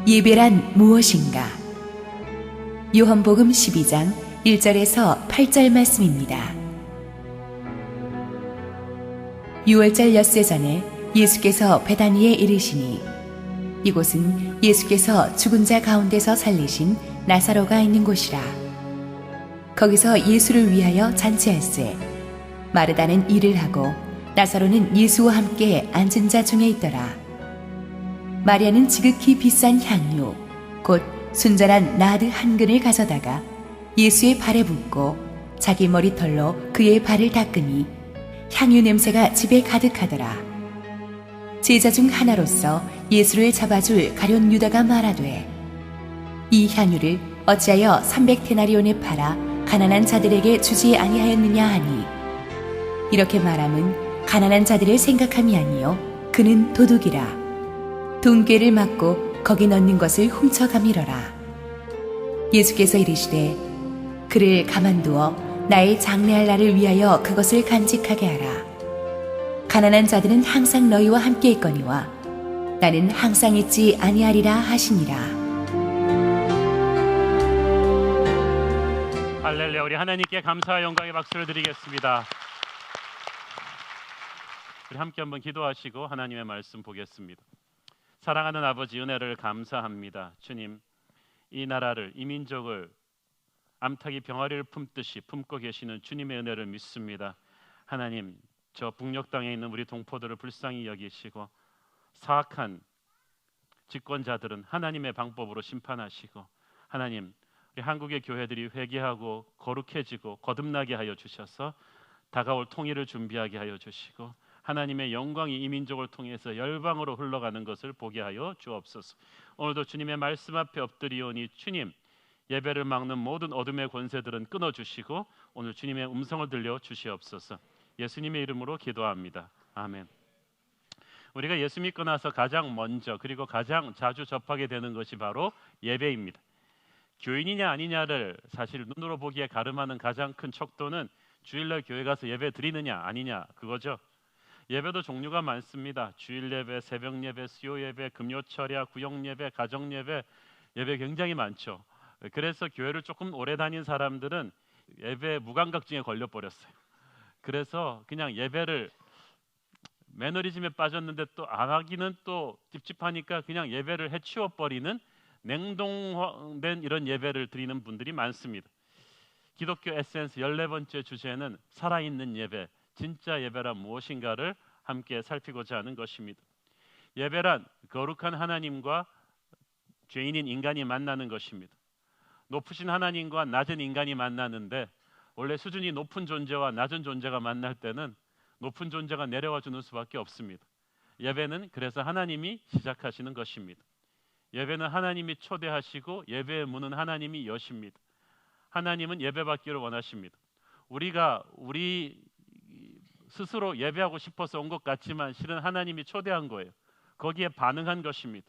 예배란 무엇인가? 요한복음 12장 1절에서 8절 말씀입니다. 6월절 엿새 전에 예수께서 베다니에 이르시니 이곳은 예수께서 죽은 자 가운데서 살리신 나사로가 있는 곳이라. 거기서 예수를 위하여 잔치할세 마르다는 일을 하고 나사로는 예수와 함께 앉은 자 중에 있더라. 마리아는 지극히 비싼 향유 곧 순전한 나드 한 근을 가져다가 예수의 발에 붓고 자기 머리털로 그의 발을 닦으니 향유 냄새가 집에 가득하더라. 제자 중 하나로서 예수를 잡아줄 가룟 유다가 말하되 이 향유를 어찌하여 300데나리온에 팔아 가난한 자들에게 주지 아니하였느냐 하니 이렇게 말함은 가난한 자들을 생각함이 아니요 그는 도둑이라. 돈꾀를 맞고 거기 넣는 것을 훔쳐가밀어라. 예수께서 이르시되 그를 가만두어 나의 장래할 날을 위하여 그것을 간직하게 하라. 가난한 자들은 항상 너희와 함께 있거니와 나는 항상 있지 아니하리라 하시니라. 할렐루야. 우리 하나님께 감사와 영광의 박수를 드리겠습니다. 우리 함께 한번 기도하시고 하나님의 말씀 보겠습니다. 사랑하는 아버지, 은혜를 감사합니다. 주님, 이 나라를, 이 민족을 암탉이 병아리를 품듯이 품고 계시는 주님의 은혜를 믿습니다. 하나님, 저 북녘 땅에 있는 우리 동포들을 불쌍히 여기시고 사악한 집권자들은 하나님의 방법으로 심판하시고 하나님, 우리 한국의 교회들이 회개하고 거룩해지고 거듭나게 하여 주셔서 다가올 통일을 준비하게 하여 주시고 하나님의 영광이 이 민족을 통해서 열방으로 흘러가는 것을 보게 하여 주옵소서. 오늘도 주님의 말씀 앞에 엎드리오니 주님, 예배를 막는 모든 어둠의 권세들은 끊어주시고 오늘 주님의 음성을 들려 주시옵소서. 예수님의 이름으로 기도합니다. 아멘. 우리가 예수 믿고 나서 가장 먼저 그리고 가장 자주 접하게 되는 것이 바로 예배입니다. 교인이냐 아니냐를 사실 눈으로 보기에 가름하는 가장 큰 척도는 주일날 교회 가서 예배 드리느냐 아니냐 그거죠. 예배도 종류가 많습니다. 주일 예배, 새벽 예배, 수요 예배, 금요 철야, 구역 예배, 가정 예배, 예배 굉장히 많죠. 그래서 교회를 조금 오래 다닌 사람들은 예배 무감각증에 걸려버렸어요. 그래서 그냥 예배를 매너리즘에 빠졌는데 또 안 하기는 또 찝찝하니까 그냥 예배를 해치워버리는 냉동된 이런 예배를 드리는 분들이 많습니다. 기독교 에센스 14번째 주제는 살아있는 예배, 진짜 예배란 무엇인가를 함께 살피고자 하는 것입니다. 예배란 거룩한 하나님과 죄인인 인간이 만나는 것입니다. 높으신 하나님과 낮은 인간이 만나는데 원래 수준이 높은 존재와 낮은 존재가 만날 때는 높은 존재가 내려와 주는 수밖에 없습니다. 예배는 그래서 하나님이 시작하시는 것입니다. 예배는 하나님이 초대하시고 예배의 문은 하나님이 여십니다. 하나님은 예배받기를 원하십니다. 우리가 우리 스스로 예배하고 싶어서 온 것 같지만 실은 하나님이 초대한 거예요. 거기에 반응한 것입니다.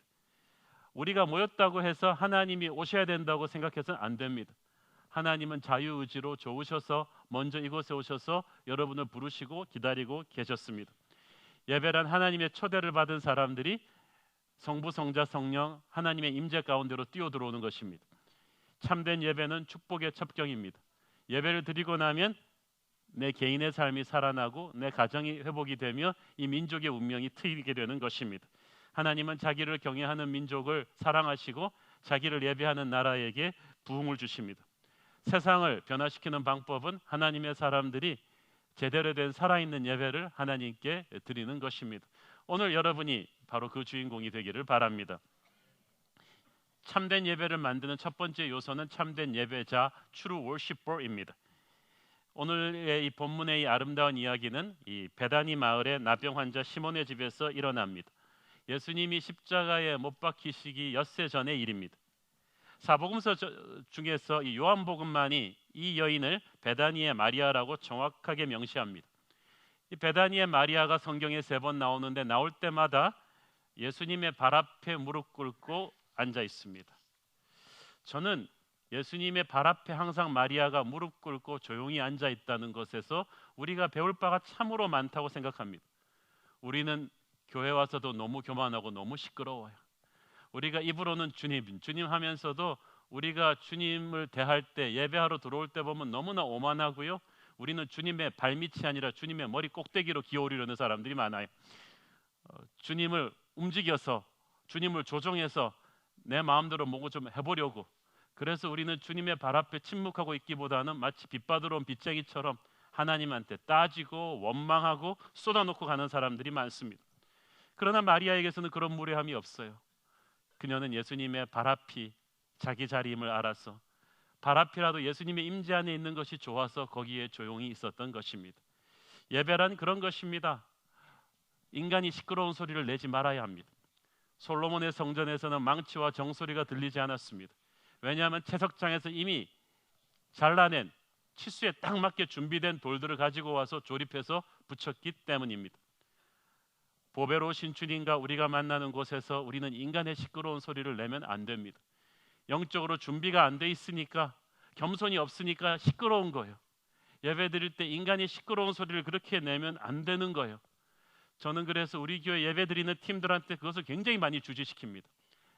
우리가 모였다고 해서 하나님이 오셔야 된다고 생각해서는 안 됩니다. 하나님은 자유의지로 좋으셔서 먼저 이곳에 오셔서 여러분을 부르시고 기다리고 계셨습니다. 예배란 하나님의 초대를 받은 사람들이 성부, 성자, 성령 하나님의 임재 가운데로 뛰어들어오는 것입니다. 참된 예배는 축복의 첩경입니다. 예배를 드리고 나면 내 개인의 삶이 살아나고 내 가정이 회복이 되며 이 민족의 운명이 트이게 되는 것입니다. 하나님은 자기를 경외하는 민족을 사랑하시고 자기를 예배하는 나라에게 부흥을 주십니다. 세상을 변화시키는 방법은 하나님의 사람들이 제대로 된 살아있는 예배를 하나님께 드리는 것입니다. 오늘 여러분이 바로 그 주인공이 되기를 바랍니다. 참된 예배를 만드는 첫 번째 요소는 참된 예배자, true worshipper입니다. 오늘의 이 본문의 이 아름다운 이야기는 이 베다니 마을의 나병 환자 시몬의 집에서 일어납니다. 예수님이 십자가에 못 박히시기 엿새 전의 일입니다. 사복음서 중에서 이 요한복음만이 이 여인을 베다니의 마리아라고 정확하게 명시합니다. 이 베다니의 마리아가 성경에 3번 나오는데 나올 때마다 예수님의 발 앞에 무릎 꿇고 앉아 있습니다. 저는 예수님의 발 앞에 항상 마리아가 무릎 꿇고 조용히 앉아 있다는 것에서 우리가 배울 바가 참으로 많다고 생각합니다. 우리는 교회 와서도 너무 교만하고 너무 시끄러워요. 우리가 입으로는 주님, 주님 하면서도 우리가 주님을 대할 때, 예배하러 들어올 때 보면 너무나 오만하고요. 우리는 주님의 발밑이 아니라 주님의 머리 꼭대기로 기어오르려는 사람들이 많아요. 주님을 움직여서, 주님을 조종해서 내 마음대로 뭐고 좀 해보려고. 그래서 우리는 주님의 발 앞에 침묵하고 있기보다는 마치 빛받으러 온 빚쟁이처럼 하나님한테 따지고 원망하고 쏟아놓고 가는 사람들이 많습니다. 그러나 마리아에게서는 그런 무례함이 없어요. 그녀는 예수님의 발 앞이 자기 자리임을 알아서 발 앞이라도 예수님의 임재 안에 있는 것이 좋아서 거기에 조용히 있었던 것입니다. 예배란 그런 것입니다. 인간이 시끄러운 소리를 내지 말아야 합니다. 솔로몬의 성전에서는 망치와 정소리가 들리지 않았습니다. 왜냐하면 채석장에서 이미 잘라낸 치수에 딱 맞게 준비된 돌들을 가지고 와서 조립해서 붙였기 때문입니다. 보배로우신 주님과 우리가 만나는 곳에서 우리는 인간의 시끄러운 소리를 내면 안 됩니다. 영적으로 준비가 안 돼 있으니까, 겸손이 없으니까 시끄러운 거예요. 예배 드릴 때 인간이 시끄러운 소리를 그렇게 내면 안 되는 거예요. 저는 그래서 우리 교회 예배 드리는 팀들한테 그것을 굉장히 많이 주지시킵니다.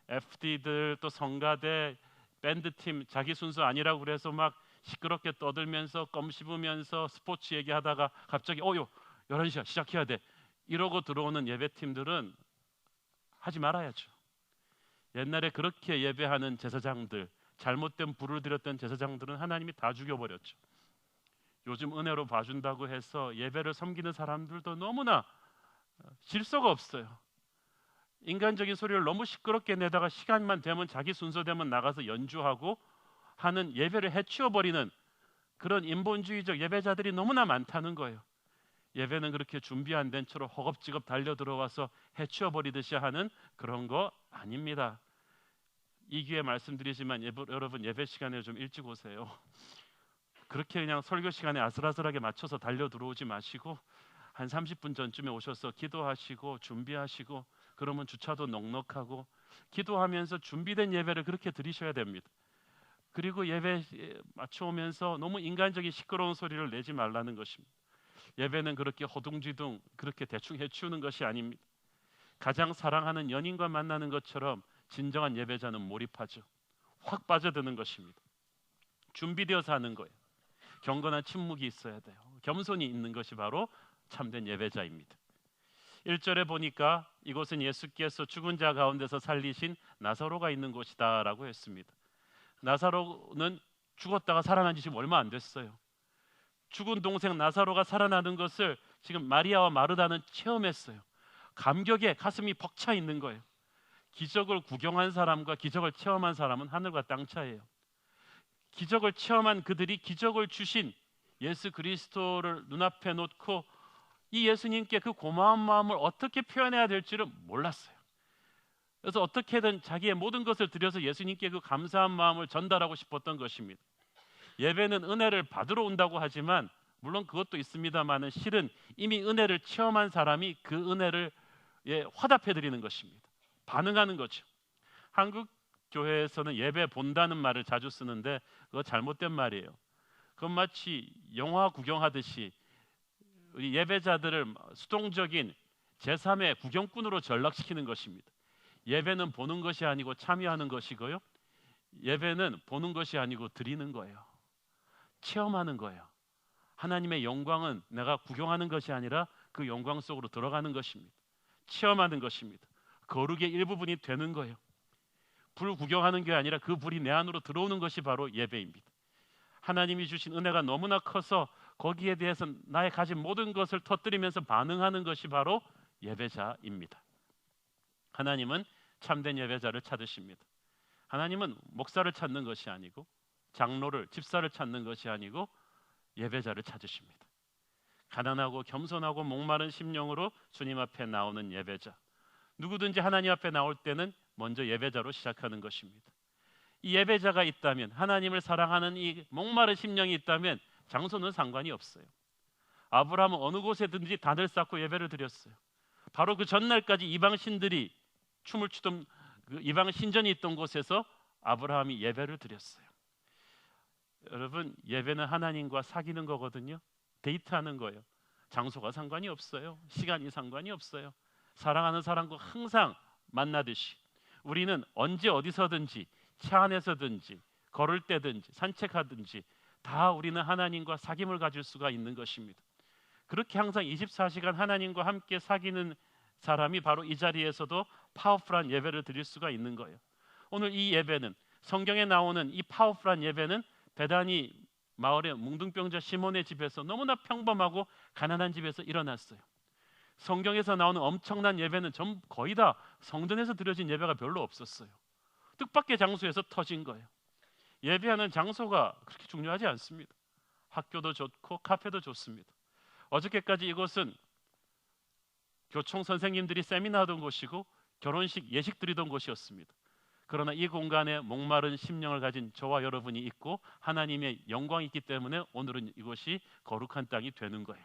FD들, 또 성가대, 밴드팀 자기 순서 아니라고 그래서 막 시끄럽게 떠들면서 껌 씹으면서 스포츠 얘기하다가 갑자기 11시야 시작해야 돼 이러고 들어오는 예배팀들은 하지 말아야죠. 옛날에 그렇게 예배하는 제사장들, 잘못된 불을 들였던 제사장들은 하나님이 다 죽여버렸죠. 요즘 은혜로 봐준다고 해서 예배를 섬기는 사람들도 너무나 질서가 없어요. 인간적인 소리를 너무 시끄럽게 내다가 시간만 되면 자기 순서 되면 나가서 연주하고 하는 예배를 해치워버리는 그런 인본주의적 예배자들이 너무나 많다는 거예요. 예배는 그렇게 준비 안 된 채로 허겁지겁 달려 들어와서 해치워버리듯이 하는 그런 거 아닙니다. 이 기회에 말씀드리지만 여러분 예배 시간에 좀 일찍 오세요. 그렇게 그냥 설교 시간에 아슬아슬하게 맞춰서 달려 들어오지 마시고 한 30분 전쯤에 오셔서 기도하시고 준비하시고, 그러면 주차도 넉넉하고 기도하면서 준비된 예배를 그렇게 드리셔야 됩니다. 그리고 예배 맞춰오면서 너무 인간적인 시끄러운 소리를 내지 말라는 것입니다. 예배는 그렇게 허둥지둥 그렇게 대충 해치우는 것이 아닙니다. 가장 사랑하는 연인과 만나는 것처럼 진정한 예배자는 몰입하죠. 확 빠져드는 것입니다. 준비되어서 하는 거예요. 경건한 침묵이 있어야 돼요. 겸손이 있는 것이 바로 참된 예배자입니다. 1절에 보니까 이곳은 예수께서 죽은 자 가운데서 살리신 나사로가 있는 곳이다 라고 했습니다. 나사로는 죽었다가 살아난 지 지금 얼마 안 됐어요. 죽은 동생 나사로가 살아나는 것을 지금 마리아와 마르다는 체험했어요. 감격에 가슴이 벅차 있는 거예요. 기적을 구경한 사람과 기적을 체험한 사람은 하늘과 땅 차이예요. 기적을 체험한 그들이 기적을 주신 예수 그리스도를 눈앞에 놓고 이 예수님께 그 고마운 마음을 어떻게 표현해야 될지를 몰랐어요. 그래서 어떻게든 자기의 모든 것을 들여서 예수님께 그 감사한 마음을 전달하고 싶었던 것입니다. 예배는 은혜를 받으러 온다고 하지만 물론 그것도 있습니다만은 실은 이미 은혜를 체험한 사람이 그 은혜를 화답해 드리는 것입니다. 반응하는 거죠. 한국 교회에서는 예배 본다는 말을 자주 쓰는데 그거 잘못된 말이에요. 그건 마치 영화 구경하듯이 우리 예배자들을 수동적인 제3의 구경꾼으로 전락시키는 것입니다. 예배는 보는 것이 아니고 참여하는 것이고요. 예배는 보는 것이 아니고 드리는 거예요. 체험하는 거예요. 하나님의 영광은 내가 구경하는 것이 아니라 그 영광 속으로 들어가는 것입니다. 체험하는 것입니다. 거룩의 일부분이 되는 거예요. 불 구경하는 게 아니라 그 불이 내 안으로 들어오는 것이 바로 예배입니다. 하나님이 주신 은혜가 너무나 커서 거기에 대해서 나의 가진 모든 것을 터뜨리면서 반응하는 것이 바로 예배자입니다. 하나님은 참된 예배자를 찾으십니다. 하나님은 목사를 찾는 것이 아니고 장로를, 집사를 찾는 것이 아니고 예배자를 찾으십니다. 가난하고 겸손하고 목마른 심령으로 주님 앞에 나오는 예배자. 누구든지 하나님 앞에 나올 때는 먼저 예배자로 시작하는 것입니다. 이 예배자가 있다면, 하나님을 사랑하는 이 목마른 심령이 있다면 장소는 상관이 없어요. 아브라함은 어느 곳에든지 단을 쌓고 예배를 드렸어요. 바로 그 전날까지 이방 신들이 춤을 추던 그 이방 신전이 있던 곳에서 아브라함이 예배를 드렸어요. 여러분, 예배는 하나님과 사귀는 거거든요. 데이트하는 거예요. 장소가 상관이 없어요. 시간이 상관이 없어요. 사랑하는 사람과 항상 만나듯이 우리는 언제 어디서든지 차 안에서든지 걸을 때든지 산책하든지 다 우리는 하나님과 사귐을 가질 수가 있는 것입니다. 그렇게 항상 24시간 하나님과 함께 사귀는 사람이 바로 이 자리에서도 파워풀한 예배를 드릴 수가 있는 거예요. 오늘 이 예배는, 성경에 나오는 이 파워풀한 예배는 베다니 마을의 뭉둥병자 시몬의 집에서, 너무나 평범하고 가난한 집에서 일어났어요. 성경에서 나오는 엄청난 예배는 거의 다 성전에서 드려진 예배가 별로 없었어요. 뜻밖의 장소에서 터진 거예요. 예배하는 장소가 그렇게 중요하지 않습니다. 학교도 좋고 카페도 좋습니다. 어저께까지 이곳은 교총 선생님들이 세미나 하던 곳이고 결혼식 예식 드리던 곳이었습니다. 그러나 이 공간에 목마른 심령을 가진 저와 여러분이 있고 하나님의 영광이 있기 때문에 오늘은 이곳이 거룩한 땅이 되는 거예요.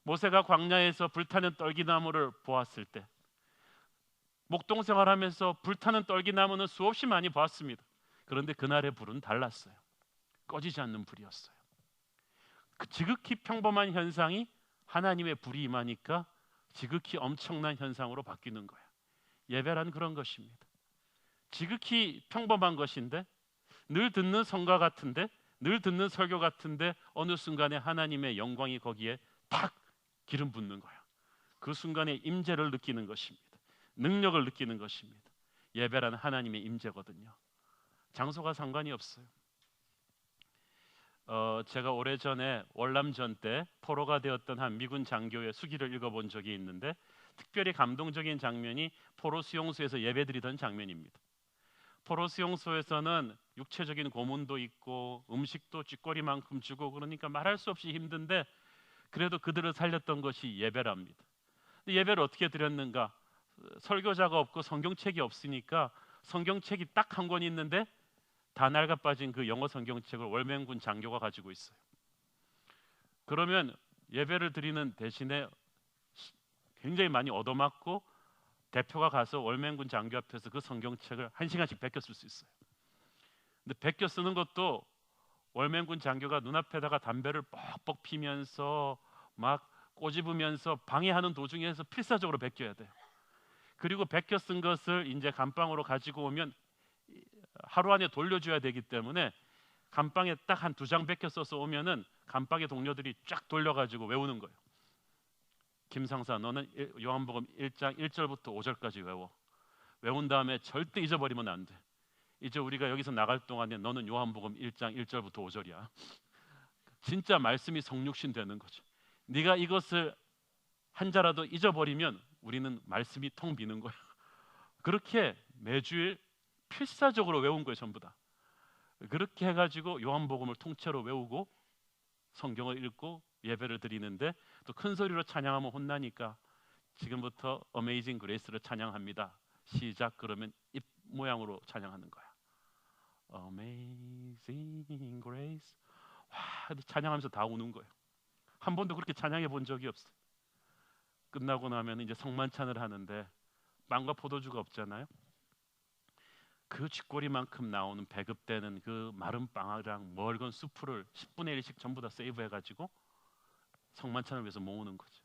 모세가 광야에서 불타는 떨기나무를 보았을 때, 목동 생활하면서 불타는 떨기나무는 수없이 많이 보았습니다. 그런데 그날의 불은 달랐어요. 꺼지지 않는 불이었어요. 그 지극히 평범한 현상이 하나님의 불이 임하니까 지극히 엄청난 현상으로 바뀌는 거예요. 예배란 그런 것입니다. 지극히 평범한 것인데, 늘 듣는 성가 같은데, 늘 듣는 설교 같은데 어느 순간에 하나님의 영광이 거기에 탁 기름 붓는 거예요. 그 순간에 임재를 느끼는 것입니다. 능력을 느끼는 것입니다. 예배란 하나님의 임재거든요. 장소가 상관이 없어요. 제가 오래전에 월남전 때 포로가 되었던 한 미군 장교의 수기를 읽어본 적이 있는데, 특별히 감동적인 장면이 포로 수용소에서 예배드리던 장면입니다. 포로 수용소에서는 육체적인 고문도 있고 음식도 쥐꼬리만큼 주고, 그러니까 말할 수 없이 힘든데 그래도 그들을 살렸던 것이 예배랍니다. 예배를 어떻게 드렸는가? 설교자가 없고 성경책이 없으니까 성경책이 딱 한 권 있는데 다 낡아 빠진 그 영어 성경책을 월맹군 장교가 가지고 있어요. 그러면 예배를 드리는 대신에 굉장히 많이 얻어맞고 대표가 가서 월맹군 장교 앞에서 그 성경책을 1시간씩 베껴 쓸 수 있어요. 근데 베껴 쓰는 것도 월맹군 장교가 눈앞에다가 담배를 뻑뻑 피면서 막 꼬집으면서 방해하는 도중에서 필사적으로 베껴야 돼요. 그리고 베껴 쓴 것을 이제 감방으로 가지고 오면 하루 안에 돌려줘야 되기 때문에 감방에 딱 한 2장 베껴 써서 오면은 감방의 동료들이 쫙 돌려가지고 외우는 거예요. 김상사, 너는 요한복음 1장 1절부터 5절까지 외워. 외운 다음에 절대 잊어버리면 안 돼. 이제 우리가 여기서 나갈 동안에 너는 요한복음 1장 1절부터 5절이야. 진짜 말씀이 성육신 되는 거죠. 네가 이것을 한 자라도 잊어버리면 우리는 말씀이 텅 비는 거야. 그렇게 매주일 필사적으로 외운 거예요, 전부 다. 그렇게 해가지고 요한복음을 통째로 외우고 성경을 읽고 예배를 드리는데, 또 큰 소리로 찬양하면 혼나니까 지금부터 어메이징 그레이스를 찬양합니다. 시작. 그러면 입 모양으로 찬양하는 거야. Amazing Grace. 와, 찬양하면서 다 우는 거예요. 한 번도 그렇게 찬양해 본 적이 없어요. 끝나고 나면 이제 성만찬을 하는데 빵과 포도주가 없잖아요. 그 쥐꼬리만큼 나오는 배급되는 그 마른 빵이랑 멀건 수프를 10분의 1씩 전부 다 세이브해가지고 성만찬을 위해서 모으는 거죠.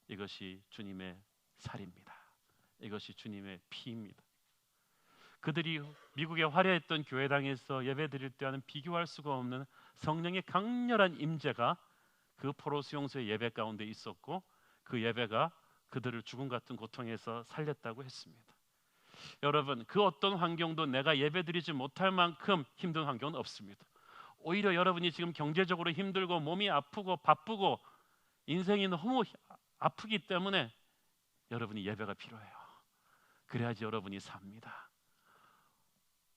이것이 주님의 살입니다. 이것이 주님의 피입니다. 그들이 미국의 화려했던 교회당에서 예배드릴 때와는 비교할 수가 없는 성령의 강렬한 임재가 그 포로 수용소의 예배 가운데 있었고, 그 예배가 그들을 죽음 같은 고통에서 살렸다고 했습니다. 여러분, 그 어떤 환경도 내가 예배드리지 못할 만큼 힘든 환경은 없습니다. 오히려 여러분이 지금 경제적으로 힘들고 몸이 아프고 바쁘고 인생이 너무 아프기 때문에 여러분이 예배가 필요해요. 그래야지 여러분이 삽니다.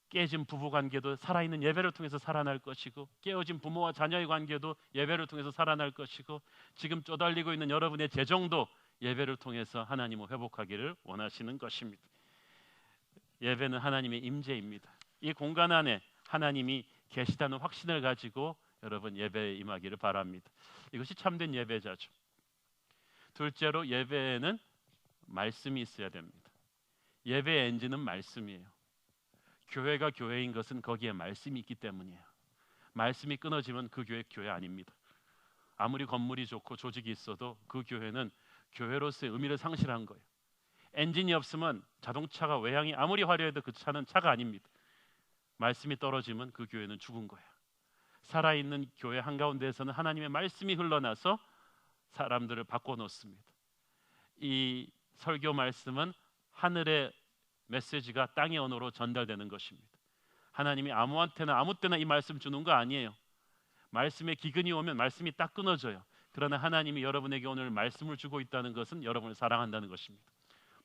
깨진 부부관계도 살아있는 예배를 통해서 살아날 것이고, 깨어진 부모와 자녀의 관계도 예배를 통해서 살아날 것이고, 지금 쪼달리고 있는 여러분의 재정도 예배를 통해서 하나님을 회복하기를 원하시는 것입니다. 예배는 하나님의 임재입니다. 이 공간 안에 하나님이 계시다는 확신을 가지고 여러분 예배에 임하기를 바랍니다. 이것이 참된 예배자죠. 둘째로, 예배에는 말씀이 있어야 됩니다. 예배의 엔진은 말씀이에요. 교회가 교회인 것은 거기에 말씀이 있기 때문이에요. 말씀이 끊어지면 그 교회 아닙니다. 아무리 건물이 좋고 조직이 있어도 그 교회는 교회로서의 의미를 상실한 거예요. 엔진이 없으면 자동차가 외향이 아무리 화려해도 그 차는 차가 아닙니다. 말씀이 떨어지면 그 교회는 죽은 거예요. 살아있는 교회 한가운데에서는 하나님의 말씀이 흘러나서 사람들을 바꿔놓습니다. 이 설교 말씀은 하늘의 메시지가 땅의 언어로 전달되는 것입니다. 하나님이 아무한테나 아무 때나 이 말씀 주는 거 아니에요. 말씀에 기근이 오면 말씀이 딱 끊어져요. 그러나 하나님이 여러분에게 오늘 말씀을 주고 있다는 것은 여러분을 사랑한다는 것입니다.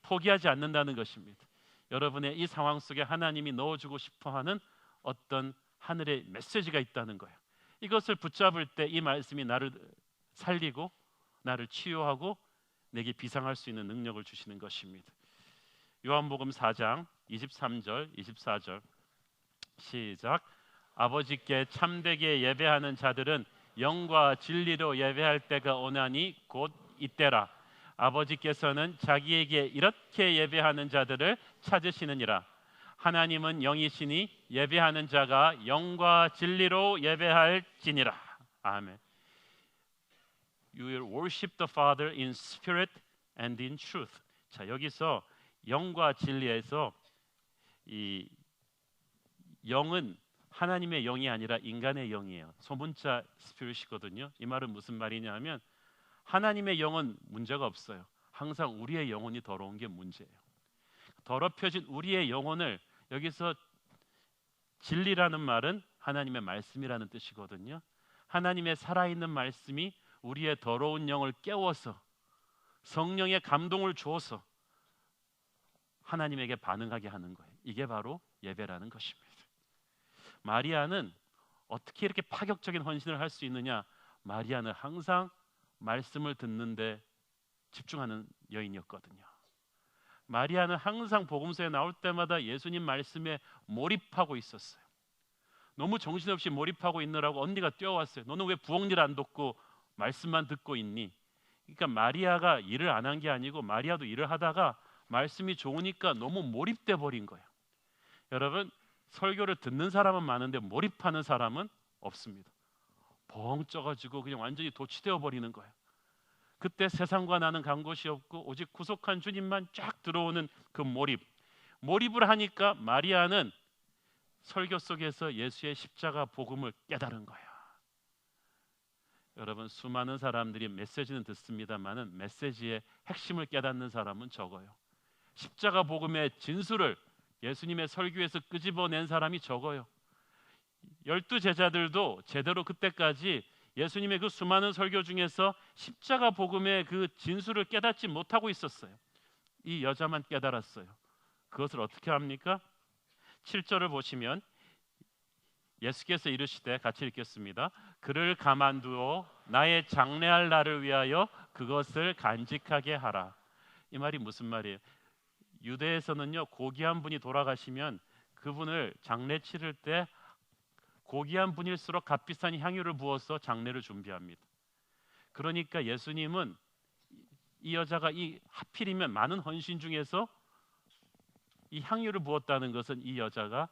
포기하지 않는다는 것입니다. 여러분의 이 상황 속에 하나님이 넣어주고 싶어하는 어떤 하늘의 메시지가 있다는 거예요. 이것을 붙잡을 때 이 말씀이 나를 살리고 나를 치유하고 내게 비상할 수 있는 능력을 주시는 것입니다. 요한복음 4장 23절 24절 시작. 아버지께 참되게 예배하는 자들은 영과 진리로 예배할 때가 오나니 곧 이때라. 아버지께서는 자기에게 이렇게 예배하는 자들을 찾으시느니라. 하나님은 영이시니 예배하는 자가 영과 진리로 예배할지니라. 아멘. You will worship the Father in spirit and in truth. 자, 여기서 영과 진리에서 이 영은 하나님의 영이 아니라 인간의 영이에요. 소문자 스피릿이거든요. 이 말은 무슨 말이냐면 하나님의 영은 문제가 없어요. 항상 우리의 영혼이 더러운 게 문제예요. 더럽혀진 우리의 영혼을 여기서 진리라는 말은 하나님의 말씀이라는 뜻이거든요. 하나님의 살아있는 말씀이 우리의 더러운 영을 깨워서 성령의 감동을 주어서 하나님에게 반응하게 하는 거예요. 이게 바로 예배라는 것입니다. 마리아는 어떻게 이렇게 파격적인 헌신을 할 수 있느냐? 마리아는 항상 말씀을 듣는데 집중하는 여인이었거든요. 마리아는 항상 복음서에 나올 때마다 예수님 말씀에 몰입하고 있었어요. 너무 정신없이 몰입하고 있느라고 언니가 뛰어왔어요. 너는 왜 부엌일 안 돕고 말씀만 듣고 있니? 그러니까 마리아가 일을 안 한 게 아니고 마리아도 일을 하다가 말씀이 좋으니까 너무 몰입돼 버린 거예요. 여러분, 설교를 듣는 사람은 많은데 몰입하는 사람은 없습니다. 벙 쪄가지고 그냥 완전히 도취되어 버리는 거예요. 그때 세상과 나는 간 곳이 없고 오직 구속한 주님만 쫙 들어오는 그 몰입을 하니까 마리아는 설교 속에서 예수의 십자가 복음을 깨달은 거예요. 여러분, 수많은 사람들이 메시지는 듣습니다만은 메시지의 핵심을 깨닫는 사람은 적어요. 십자가 복음의 진수를 예수님의 설교에서 끄집어낸 사람이 적어요. 12 제자들도 제대로 그때까지 예수님의 그 수많은 설교 중에서 십자가 복음의 그 진수를 깨닫지 못하고 있었어요. 이 여자만 깨달았어요. 그것을 어떻게 합니까? 7절을 보시면 예수께서 이르시되, 같이 읽겠습니다. 그를 가만두어 나의 장례할 날을 위하여 그것을 간직하게 하라. 이 말이 무슨 말이에요? 유대에서는요, 고귀한 분이 돌아가시면 그분을 장례 치를 때 고귀한 분일수록 값비싼 향유를 부어서 장례를 준비합니다. 그러니까 예수님은 이 여자가 이 하필이면 많은 헌신 중에서 이 향유를 부었다는 것은 이 여자가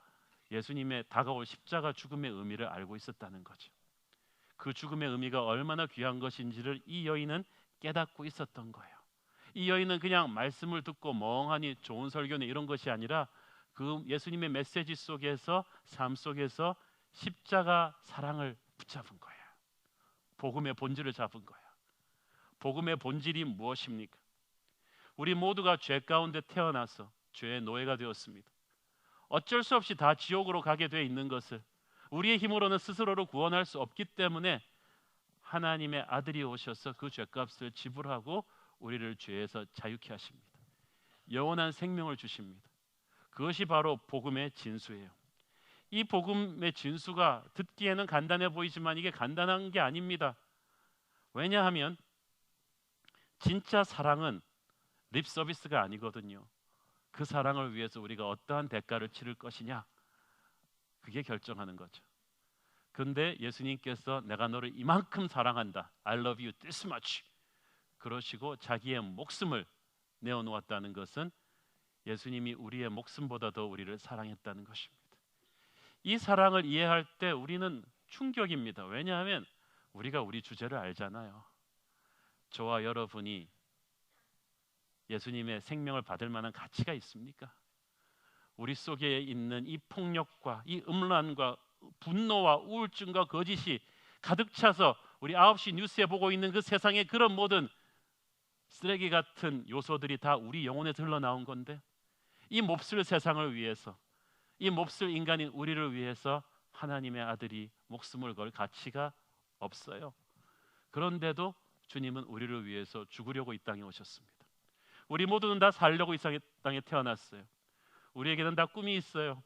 예수님의 다가올 십자가 죽음의 의미를 알고 있었다는 거죠. 그 죽음의 의미가 얼마나 귀한 것인지를 이 여인은 깨닫고 있었던 거예요. 이 여인은 그냥 말씀을 듣고 멍하니 좋은 설교는 이런 것이 아니라 그 예수님의 메시지 속에서, 삶 속에서 십자가 사랑을 붙잡은 거예요. 복음의 본질을 잡은 거예요. 복음의 본질이 무엇입니까? 우리 모두가 죄 가운데 태어나서 죄의 노예가 되었습니다. 어쩔 수 없이 다 지옥으로 가게 돼 있는 것을 우리의 힘으로는 스스로를 구원할 수 없기 때문에 하나님의 아들이 오셔서 그 죄값을 지불하고 우리를 죄에서 자유케 하십니다. 영원한 생명을 주십니다. 그것이 바로 복음의 진수예요. 이 복음의 진수가 듣기에는 간단해 보이지만 이게 간단한 게 아닙니다. 왜냐하면 진짜 사랑은 립 서비스가 아니거든요. 그 사랑을 위해서 우리가 어떠한 대가를 치를 것이냐, 그게 결정하는 거죠. 근데 예수님께서 내가 너를 이만큼 사랑한다, I love you this much, 그러시고 자기의 목숨을 내어놓았다는 것은 예수님이 우리의 목숨보다 더 우리를 사랑했다는 것입니다. 이 사랑을 이해할 때 우리는 충격입니다. 왜냐하면 우리가 우리 주제를 알잖아요. 저와 여러분이 예수님의 생명을 받을 만한 가치가 있습니까? 우리 속에 있는 이 폭력과 이 음란과 분노와 우울증과 거짓이 가득 차서 우리 9시 뉴스에 보고 있는 그 세상의 그런 모든 쓰레기 같은 요소들이 다 우리 영혼에서 흘러나온 건데, 이 몹쓸 세상을 위해서, 이 몹쓸 인간인 우리를 위해서 하나님의 아들이 목숨을 걸 가치가 없어요. 그런데도 주님은 우리를 위해서 죽으려고 이 땅에 오셨습니다. 우리 모두는 다 살려고 이 땅에 태어났어요. 우리에게는 다 꿈이 있어요.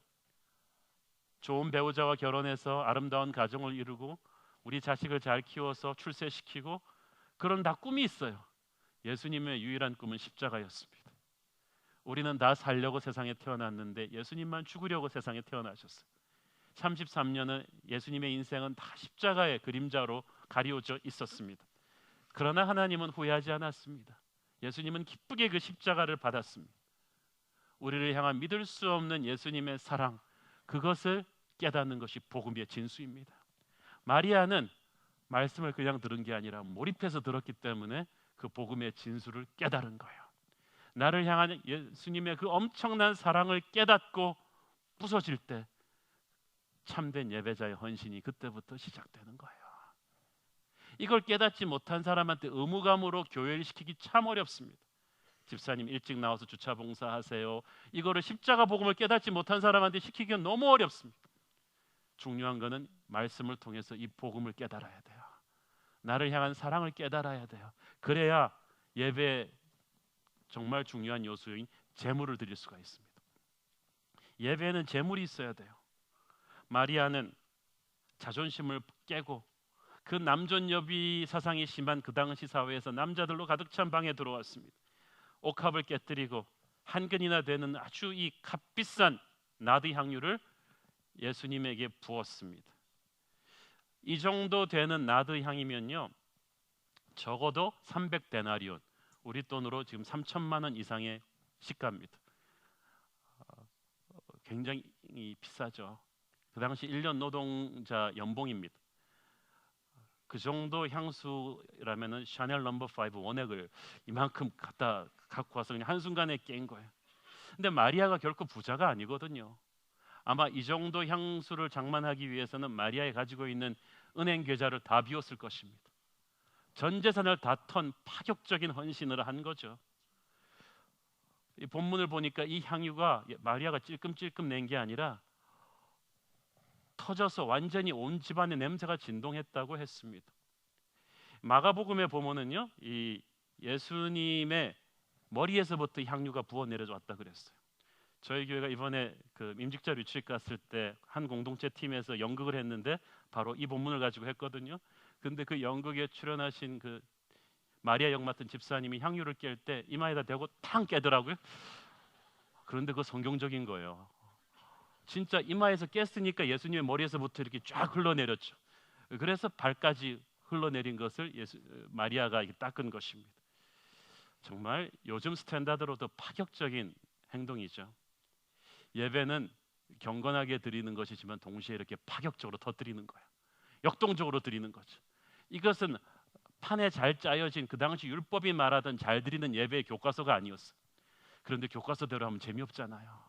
좋은 배우자와 결혼해서 아름다운 가정을 이루고 우리 자식을 잘 키워서 출세시키고, 그런 다 꿈이 있어요. 예수님의 유일한 꿈은 십자가였습니다. 우리는 다 살려고 세상에 태어났는데 예수님만 죽으려고 세상에 태어나셨어요. 33년은 예수님의 인생은 다 십자가의 그림자로 가리워져 있었습니다. 그러나 하나님은 후회하지 않았습니다. 예수님은 기쁘게 그 십자가를 받았습니다. 우리를 향한 믿을 수 없는 예수님의 사랑, 그것을 깨닫는 것이 복음의 진수입니다. 마리아는 말씀을 그냥 들은 게 아니라 몰입해서 들었기 때문에 그 복음의 진수를 깨달은 거예요. 나를 향한 예수님의 그 엄청난 사랑을 깨닫고 부서질 때 참된 예배자의 헌신이 그때부터 시작되는 거예요. 이걸 깨닫지 못한 사람한테 의무감으로 교회를 시키기 참 어렵습니다. 집사님 일찍 나와서 주차 봉사하세요. 이거를 십자가 복음을 깨닫지 못한 사람한테 시키기가 너무 어렵습니다. 중요한 거는 말씀을 통해서 이 복음을 깨달아야 돼요. 나를 향한 사랑을 깨달아야 돼요. 그래야 예배에 정말 중요한 요소인 제물을 드릴 수가 있습니다. 예배에는 제물이 있어야 돼요. 마리아는 자존심을 깨고 그 남존여비 사상이 심한 그 당시 사회에서 남자들로 가득 찬 방에 들어왔습니다. 옥합을 깨뜨리고 한 근이나 되는 아주 이 값비싼 나드 향유를 예수님에게 부었습니다. 이 정도 되는 나드 향이면요, 적어도 300데나리온, 우리 돈으로 지금 3천만 원 이상의 시가입니다. 굉장히 비싸죠. 그 당시 1년 노동자 연봉입니다. 그 정도 향수라면은 샤넬 넘버 5 원액을 이만큼 갖고 와서 그냥 한순간에 깬 거예요. 근데 마리아가 결코 부자가 아니거든요. 아마 이 정도 향수를 장만하기 위해서는 마리아가 가지고 있는 은행 계좌를 다 비웠을 것입니다. 전 재산을 다 턴 파격적인 헌신을 한 거죠. 이 본문을 보니까 이 향유가 마리아가 찔끔찔끔 낸 게 아니라 터져서 완전히 온 집안의 냄새가 진동했다고 했습니다. 마가복음에 보면은요, 이 예수님의 머리에서부터 향유가 부어 내려왔다 그랬어요. 저희 교회가 이번에 그 임직자 리트릿 갔을 때 한 공동체 팀에서 연극을 했는데 바로 이 본문을 가지고 했거든요. 근데 그 연극에 출연하신 그 마리아 역 맡은 집사님이 향유를 깰 때 이마에다 대고 탕 깨더라고요. 그런데 그거 성경적인 거예요. 진짜 이마에서 깼으니까 예수님의 머리에서부터 이렇게 쫙 흘러내렸죠. 그래서 발까지 흘러내린 것을 마리아가 닦은 것입니다. 정말 요즘 스탠다드로도 파격적인 행동이죠. 예배는 경건하게 드리는 것이지만 동시에 이렇게 파격적으로 터뜨리는 거예요. 역동적으로 드리는 거죠. 이것은 판에 잘 짜여진 그 당시 율법이 말하던 잘 드리는 예배의 교과서가 아니었어요. 그런데 교과서대로 하면 재미없잖아요.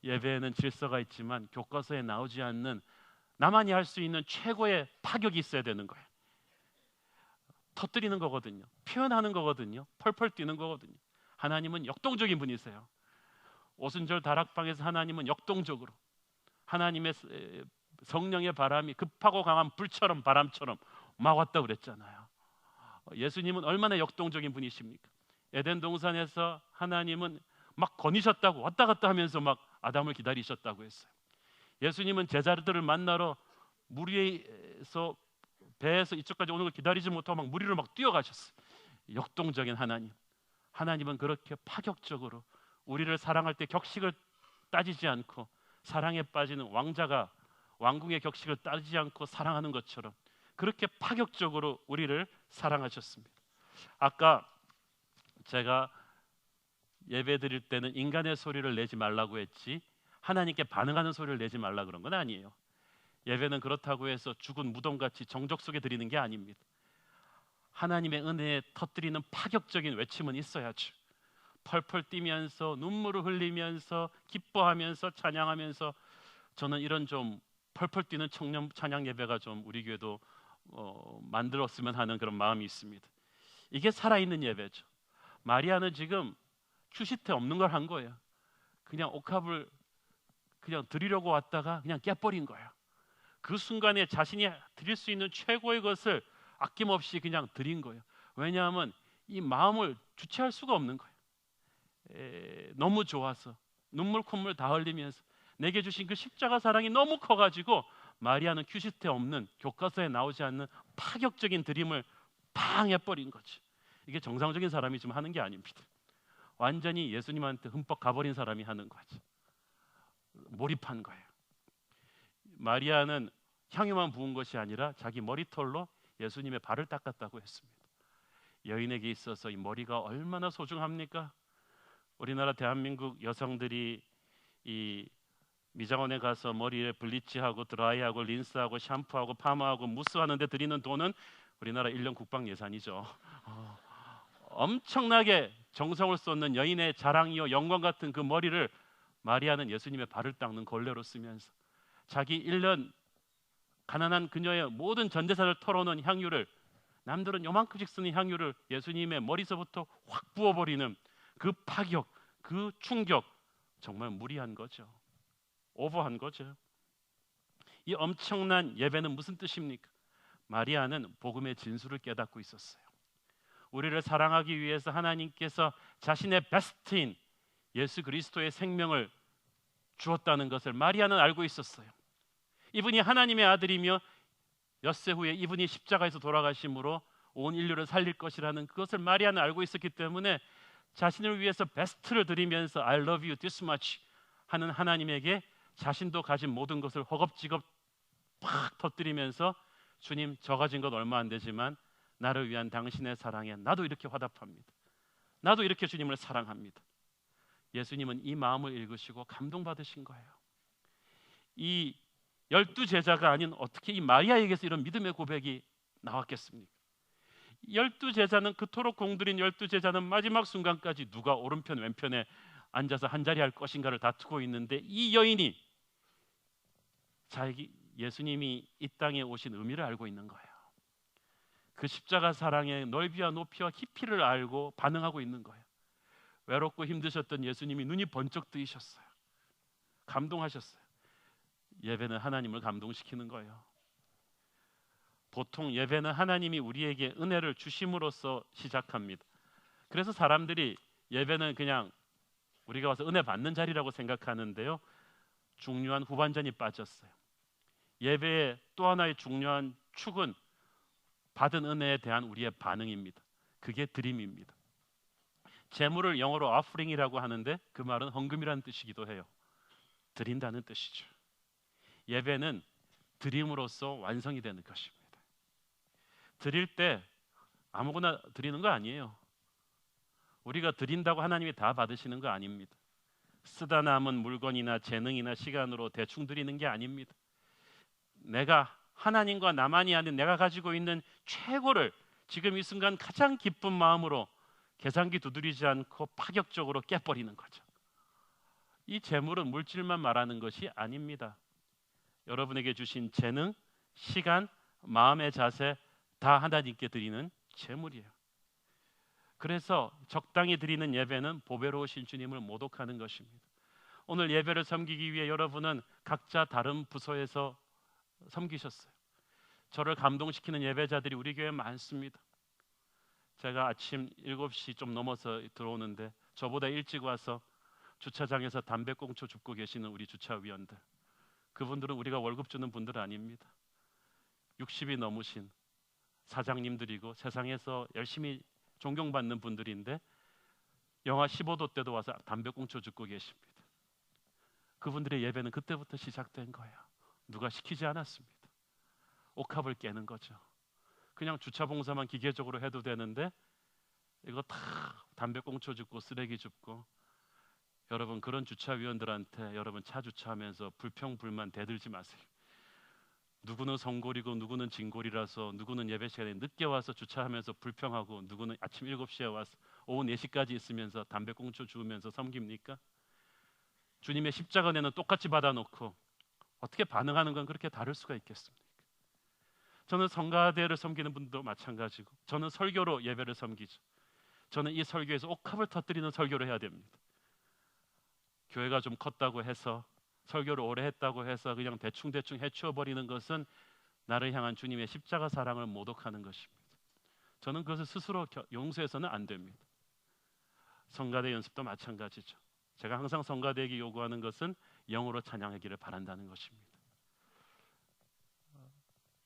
예배에는 질서가 있지만 교과서에 나오지 않는 나만이 할 수 있는 최고의 파격이 있어야 되는 거예요. 터뜨리는 거거든요. 표현하는 거거든요. 펄펄 뛰는 거거든요. 하나님은 역동적인 분이세요. 오순절 다락방에서 하나님은 역동적으로 하나님의 성령의 바람이 급하고 강한 불처럼 바람처럼 막 왔다 그랬잖아요. 예수님은 얼마나 역동적인 분이십니까? 에덴 동산에서 하나님은 막 거니셨다고 왔다 갔다 하면서 막 아담을 기다리셨다고 했어요. 예수님은 제자들을 만나러 물 위에서 배에서 이쪽까지 오는 걸 기다리지 못하고 막 물 위로 막 뛰어가셨어요. 역동적인 하나님. 하나님은 그렇게 파격적으로 우리를 사랑할 때 격식을 따지지 않고 사랑에 빠지는 왕자가 왕궁의 격식을 따지지 않고 사랑하는 것처럼 그렇게 파격적으로 우리를 사랑하셨습니다. 아까 제가 예배 드릴 때는 인간의 소리를 내지 말라고 했지 하나님께 반응하는 소리를 내지 말라 그런 건 아니에요. 예배는 그렇다고 해서 죽은 무덤같이 정적 속에 드리는 게 아닙니다. 하나님의 은혜에 터뜨리는 파격적인 외침은 있어야죠. 펄펄 뛰면서 눈물을 흘리면서 기뻐하면서 찬양하면서 저는 이런 좀 펄펄 뛰는 청년 찬양 예배가 좀 우리 교회도 만들었으면 하는 그런 마음이 있습니다. 이게 살아있는 예배죠. 마리아는 지금 큐시트 없는 걸 한 거예요. 그냥 옥합을 그냥 드리려고 왔다가 그냥 깨버린 거예요. 그 순간에 자신이 드릴 수 있는 최고의 것을 아낌없이 그냥 드린 거예요. 왜냐하면 이 마음을 주체할 수가 없는 거예요. 너무 좋아서 눈물 콧물 다 흘리면서 내게 주신 그 십자가 사랑이 너무 커가지고 마리아는 큐시트에 없는, 교과서에 나오지 않는 파격적인 드림을 팡 해버린 거지. 이게 정상적인 사람이 좀 하는 게 아닙니다. 완전히 예수님한테 흠뻑 가버린 사람이 하는 거지. 몰입한 거예요. 마리아는 향유만 부은 것이 아니라 자기 머리털로 예수님의 발을 닦았다고 했습니다. 여인에게 있어서 이 머리가 얼마나 소중합니까? 우리나라 대한민국 여성들이 이 미장원에 가서 머리에 블리치하고 드라이하고 린스하고 샴푸하고 파마하고 무스하는데 드리는 돈은 우리나라 1년 국방 예산이죠. 엄청나게 정성을 쏟는 여인의 자랑이요 영광 같은 그 머리를 마리아는 예수님의 발을 닦는 걸레로 쓰면서 자기 1년 가난한 그녀의 모든 전 재산을 털어놓은 향유를, 남들은 요만큼씩 쓰는 향유를 예수님의 머리서부터 확 부어버리는 그 파격, 그 충격, 정말 무리한 거죠. 오버한 거죠. 이 엄청난 예배는 무슨 뜻입니까? 마리아는 복음의 진수를 깨닫고 있었어요. 우리를 사랑하기 위해서 하나님께서 자신의 베스트인 예수 그리스도의 생명을 주었다는 것을 마리아는 알고 있었어요. 이분이 하나님의 아들이며 엿새 후에 이분이 십자가에서 돌아가심으로 온 인류를 살릴 것이라는 그것을 마리아는 알고 있었기 때문에 자신을 위해서 베스트를 드리면서 I love you this much 하는 하나님에게 자신도 가진 모든 것을 허겁지겁 팍 터뜨리면서 주님, 저 가진 것 얼마 안 되지만 나를 위한 당신의 사랑에 나도 이렇게 화답합니다. 나도 이렇게 주님을 사랑합니다. 예수님은 이 마음을 읽으시고 감동받으신 거예요. 이 12제자가 아닌 어떻게 이 마리아에게서 이런 믿음의 고백이 나왔겠습니까? 12제자는 그토록 공들인 12제자는 마지막 순간까지 누가 오른편 왼편에 앉아서 한자리 할 것인가를 다투고 있는데 이 여인이 자기 예수님이 이 땅에 오신 의미를 알고 있는 거예요. 그 십자가 사랑의 넓이와 높이와 깊이를 알고 반응하고 있는 거예요. 외롭고 힘드셨던 예수님이 눈이 번쩍 뜨이셨어요. 감동하셨어요. 예배는 하나님을 감동시키는 거예요. 보통 예배는 하나님이 우리에게 은혜를 주심으로써 시작합니다. 그래서 사람들이 예배는 그냥 우리가 와서 은혜 받는 자리라고 생각하는데요, 중요한 후반전이 빠졌어요. 예배의 또 하나의 중요한 축은 받은 은혜에 대한 우리의 반응입니다. 그게 드림입니다. 제물을 영어로 offering이라고 하는데 그 말은 헌금이라는 뜻이기도 해요. 드린다는 뜻이죠. 예배는 드림으로써 완성이 되는 것입니다. 드릴 때 아무거나 드리는 거 아니에요. 우리가 드린다고 하나님이 다 받으시는 거 아닙니다. 쓰다 남은 물건이나 재능이나 시간으로 대충 드리는 게 아닙니다. 내가 하나님과 나만이 아닌 내가 가지고 있는 최고를 지금 이 순간 가장 기쁜 마음으로 계산기 두드리지 않고 파격적으로 깨버리는 거죠. 이 재물은 물질만 말하는 것이 아닙니다. 여러분에게 주신 재능, 시간, 마음의 자세 다 하나님께 드리는 재물이에요. 그래서 적당히 드리는 예배는 보배로우신 주님을 모독하는 것입니다. 오늘 예배를 섬기기 위해 여러분은 각자 다른 부서에서 섬기셨어요. 저를 감동시키는 예배자들이 우리 교회에 많습니다. 제가 아침 7시 좀 넘어서 들어오는데 저보다 일찍 와서 주차장에서 담배꽁초 줍고 계시는 우리 주차위원들, 그분들은 우리가 월급 주는 분들 아닙니다. 60이 넘으신 사장님들이고 세상에서 열심히 존경받는 분들인데 영하 15도 때도 와서 담배꽁초 줍고 계십니다. 그분들의 예배는 그때부터 시작된 거예요. 누가 시키지 않았습니다. 옥합을 깨는 거죠. 그냥 주차 봉사만 기계적으로 해도 되는데 이거 다 담배꽁초 줍고 쓰레기 줍고. 여러분, 그런 주차위원들한테 여러분 차 주차하면서 불평불만 대들지 마세요. 누구는 성골이고 누구는 진골이라서 누구는 예배 시간에 늦게 와서 주차하면서 불평하고 누구는 아침 7시에 와서 오후 4시까지 있으면서 담배꽁초 주우면서 섬깁니까? 주님의 십자가 은혜는 똑같이 받아놓고 어떻게 반응하는 건 그렇게 다를 수가 있겠습니까? 저는 성가대를 섬기는 분도 마찬가지고 저는 설교로 예배를 섬기죠. 저는 이 설교에서 옥합을 터뜨리는 설교를 해야 됩니다. 교회가 좀 컸다고 해서 설교를 오래 했다고 해서 그냥 대충 해치워 버리는 것은 나를 향한 주님의 십자가 사랑을 모독하는 것입니다. 저는 그것을 스스로 용서해서는 안 됩니다. 성가대 연습도 마찬가지죠. 제가 항상 성가대에게 요구하는 것은 영으로 찬양하기를 바란다는 것입니다.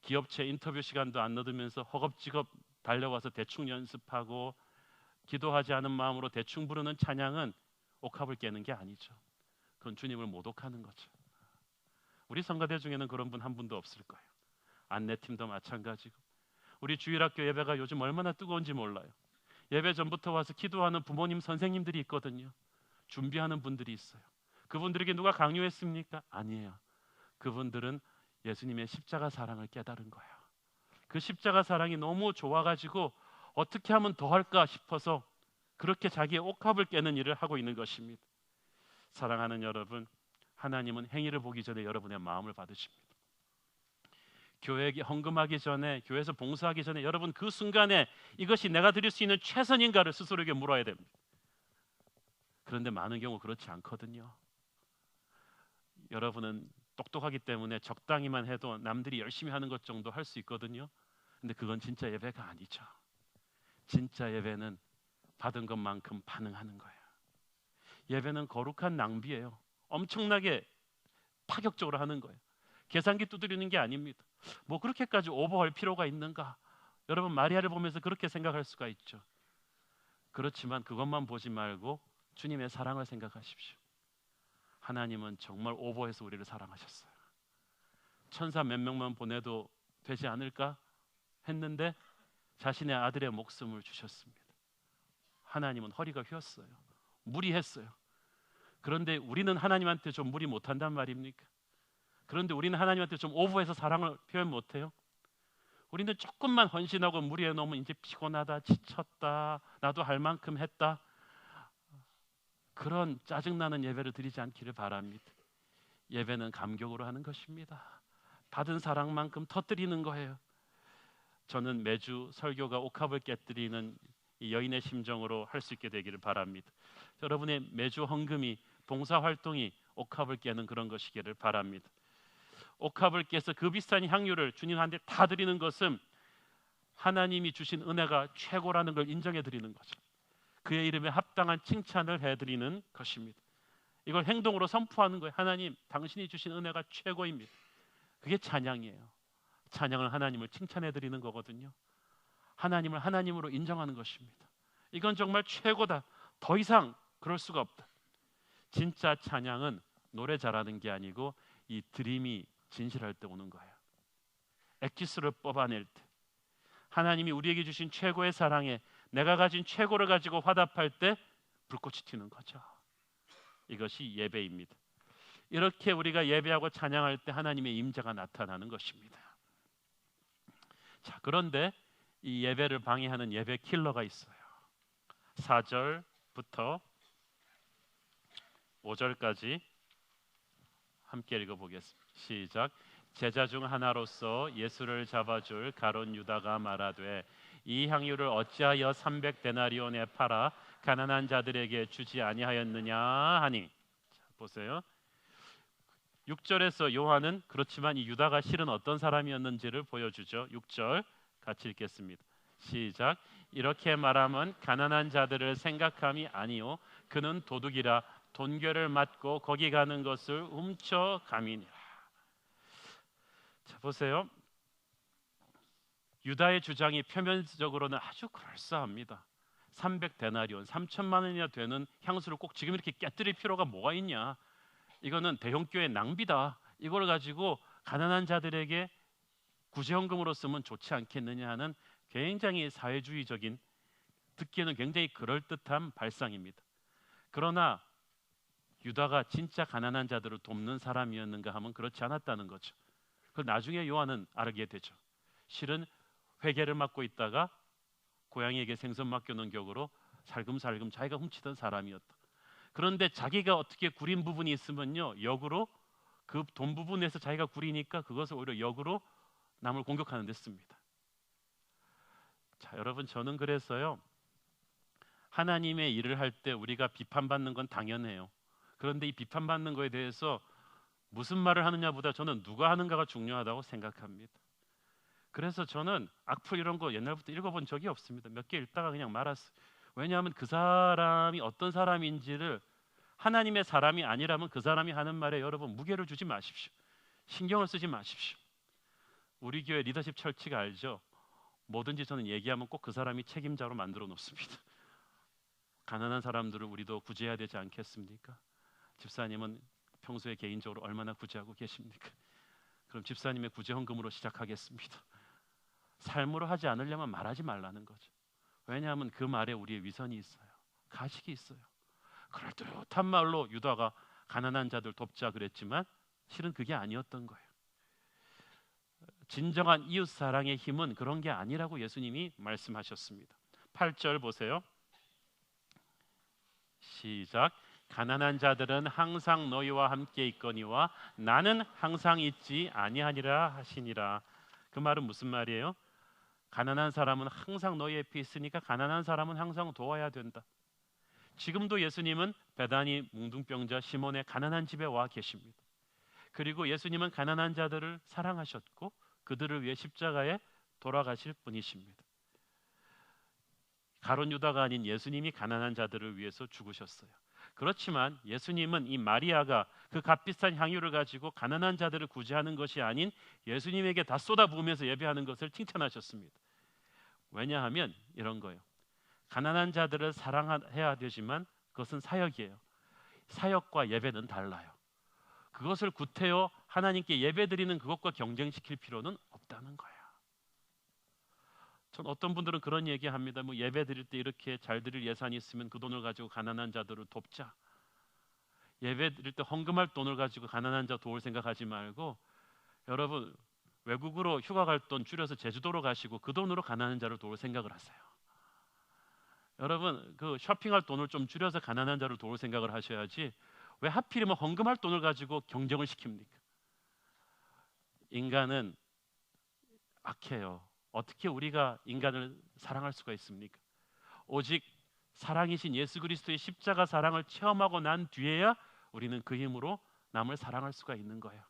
기업체 인터뷰 시간도 안 얻으면서 허겁지겁 달려와서 대충 연습하고 기도하지 않은 마음으로 대충 부르는 찬양은 옥합을 깨는 게 아니죠. 그건 주님을 모독하는 거죠. 우리 성가대 중에는 그런 분 한 분도 없을 거예요. 안내팀도 마찬가지고 우리 주일학교 예배가 요즘 얼마나 뜨거운지 몰라요. 예배 전부터 와서 기도하는 부모님 선생님들이 있거든요. 준비하는 분들이 있어요. 그분들에게 누가 강요했습니까? 아니에요. 그분들은 예수님의 십자가 사랑을 깨달은 거예요. 그 십자가 사랑이 너무 좋아가지고 어떻게 하면 더 할까 싶어서 그렇게 자기의 옥합을 깨는 일을 하고 있는 것입니다. 사랑하는 여러분, 하나님은 행위를 보기 전에 여러분의 마음을 받으십니다. 교회에 헌금하기 전에, 교회에서 봉사하기 전에 여러분 그 순간에 이것이 내가 드릴 수 있는 최선인가를 스스로에게 물어야 됩니다. 그런데 많은 경우 그렇지 않거든요. 여러분은 똑똑하기 때문에 적당히만 해도 남들이 열심히 하는 것 정도 할 수 있거든요. 근데 그건 진짜 예배가 아니죠. 진짜 예배는 받은 것만큼 반응하는 거예요. 예배는 거룩한 낭비예요. 엄청나게 파격적으로 하는 거예요. 계산기 두드리는 게 아닙니다. 뭐 그렇게까지 오버할 필요가 있는가? 여러분 마리아를 보면서 그렇게 생각할 수가 있죠. 그렇지만 그것만 보지 말고 주님의 사랑을 생각하십시오. 하나님은 정말 오버해서 우리를 사랑하셨어요. 천사 몇 명만 보내도 되지 않을까 했는데 자신의 아들의 목숨을 주셨습니다. 하나님은 허리가 휘었어요. 무리했어요. 그런데 우리는 하나님한테 좀 무리 못한단 말입니까? 그런데 우리는 하나님한테 좀 오버해서 사랑을 표현 못해요? 우리는 조금만 헌신하고 무리해 놓으면 이제 피곤하다, 지쳤다, 나도 할 만큼 했다, 그런 짜증나는 예배를 드리지 않기를 바랍니다. 예배는 감격으로 하는 것입니다. 받은 사랑만큼 터뜨리는 거예요. 저는 매주 설교가 옥합을 깨뜨리는 이 여인의 심정으로 할 수 있게 되기를 바랍니다. 여러분의 매주 헌금이, 봉사활동이 옥합을 깨는 그런 것이기를 바랍니다. 옥합을 깨서 그 비싼 향유를 주님한테 다 드리는 것은 하나님이 주신 은혜가 최고라는 걸 인정해 드리는 거죠. 그의 이름에 합당한 칭찬을 해드리는 것입니다. 이걸 행동으로 선포하는 거예요. 하나님, 당신이 주신 은혜가 최고입니다. 그게 찬양이에요. 찬양은 하나님을 칭찬해 드리는 거거든요. 하나님을 하나님으로 인정하는 것입니다. 이건 정말 최고다. 더 이상 그럴 수가 없다. 진짜 찬양은 노래 잘하는 게 아니고 이 드림이 진실할 때 오는 거예요. 엑기스를 뽑아낼 때, 하나님이 우리에게 주신 최고의 사랑에 내가 가진 최고를 가지고 화답할 때 불꽃이 튀는 거죠. 이것이 예배입니다. 이렇게 우리가 예배하고 찬양할 때 하나님의 임재가 나타나는 것입니다. 자, 그런데 이 예배를 방해하는 예배 킬러가 있어요. 4절부터 5절까지 함께 읽어보겠습니다. 시작. 제자 중 하나로서 예수를 잡아줄 가룟 유다가 말하되 이 향유를 어찌하여 300데나리온에 팔아 가난한 자들에게 주지 아니하였느냐 하니. 자, 보세요. 6절에서 요한은 그렇지만 이 유다가 실은 어떤 사람이었는지를 보여주죠. 6절 같이 읽겠습니다. 시작. 이렇게 말하면 가난한 자들을 생각함이 아니요 그는 도둑이라 돈괴를 맞고 거기 가는 것을 훔쳐감이니라. 자, 보세요. 유다의 주장이 표면적으로는 아주 그럴싸합니다. 300데나리온, 3천만 원이나 되는 향수를 꼭 지금 이렇게 깨뜨릴 필요가 뭐가 있냐? 이거는 대형교회 낭비다. 이걸 가지고 가난한 자들에게 구제헌금으로 쓰면 좋지 않겠느냐 하는 굉장히 사회주의적인, 듣기에는 굉장히 그럴듯한 발상입니다. 그러나 유다가 진짜 가난한 자들을 돕는 사람이었는가 하면 그렇지 않았다는 거죠. 그걸 나중에 요한은 알게 되죠. 실은 회계를 맡고 있다가 고양이에게 생선 맡겨놓은 격으로 살금살금 자기가 훔치던 사람이었다. 그런데 자기가 어떻게 구린 부분이 있으면요, 역으로 그 돈 부분에서 자기가 구리니까 그것을 오히려 역으로 남을 공격하는 데 씁니다. 자, 여러분, 저는 그래서요, 하나님의 일을 할 때 우리가 비판받는 건 당연해요. 그런데 이 비판받는 거에 대해서 무슨 말을 하느냐보다 저는 누가 하는가가 중요하다고 생각합니다. 그래서 저는 악플 이런 거 옛날부터 읽어본 적이 없습니다. 몇 개 읽다가 그냥 말았어요. 왜냐하면 그 사람이 어떤 사람인지를, 하나님의 사람이 아니라면 그 사람이 하는 말에 여러분 무게를 주지 마십시오. 신경을 쓰지 마십시오. 우리 교회 리더십 철칙 알죠? 뭐든지 저는 얘기하면 꼭 그 사람이 책임자로 만들어 놓습니다. 가난한 사람들을 우리도 구제해야 되지 않겠습니까? 집사님은 평소에 개인적으로 얼마나 구제하고 계십니까? 그럼 집사님의 구제 헌금으로 시작하겠습니다. 삶으로 하지 않으려면 말하지 말라는 거죠. 왜냐하면 그 말에 우리의 위선이 있어요. 가식이 있어요. 그럴듯한 말로 유다가 가난한 자들 돕자 그랬지만 실은 그게 아니었던 거예요. 진정한 이웃 사랑의 힘은 그런 게 아니라고 예수님이 말씀하셨습니다. 8절 보세요. 시작. 가난한 자들은 항상 너희와 함께 있거니와 나는 항상 있지 아니하니라 하시니라. 그 말은 무슨 말이에요? 가난한 사람은 항상 너희 옆에 있으니까 가난한 사람은 항상 도와야 된다. 지금도 예수님은 베다니 뭉둥병자 시몬의 가난한 집에 와 계십니다. 그리고 예수님은 가난한 자들을 사랑하셨고 그들을 위해 십자가에 돌아가실 분이십니다. 가룟 유다가 아닌 예수님이 가난한 자들을 위해서 죽으셨어요. 그렇지만 예수님은 이 마리아가 그 값비싼 향유를 가지고 가난한 자들을 구제하는 것이 아닌 예수님에게 다 쏟아부으면서 예배하는 것을 칭찬하셨습니다. 왜냐하면 이런 거예요. 가난한 자들을 사랑해야 되지만 그것은 사역이에요. 사역과 예배는 달라요. 그것을 구태여 하나님께 예배드리는 그것과 경쟁시킬 필요는 없다는 거예요. 전 어떤 분들은 그런 얘기합니다. 뭐 예배 드릴 때 이렇게 잘 드릴 예산이 있으면 그 돈을 가지고 가난한 자들을 돕자. 예배 드릴 때 헌금할 돈을 가지고 가난한 자 도울 생각하지 말고, 여러분 외국으로 휴가 갈 돈 줄여서 제주도로 가시고 그 돈으로 가난한 자를 도울 생각을 하세요. 여러분 그 쇼핑할 돈을 좀 줄여서 가난한 자를 도울 생각을 하셔야지 왜 하필이면 헌금할 돈을 가지고 경쟁을 시킵니까? 인간은 악해요. 어떻게 우리가 인간을 사랑할 수가 있습니까? 오직 사랑이신 예수 그리스도의 십자가 사랑을 체험하고 난 뒤에야 우리는 그 힘으로 남을 사랑할 수가 있는 거예요.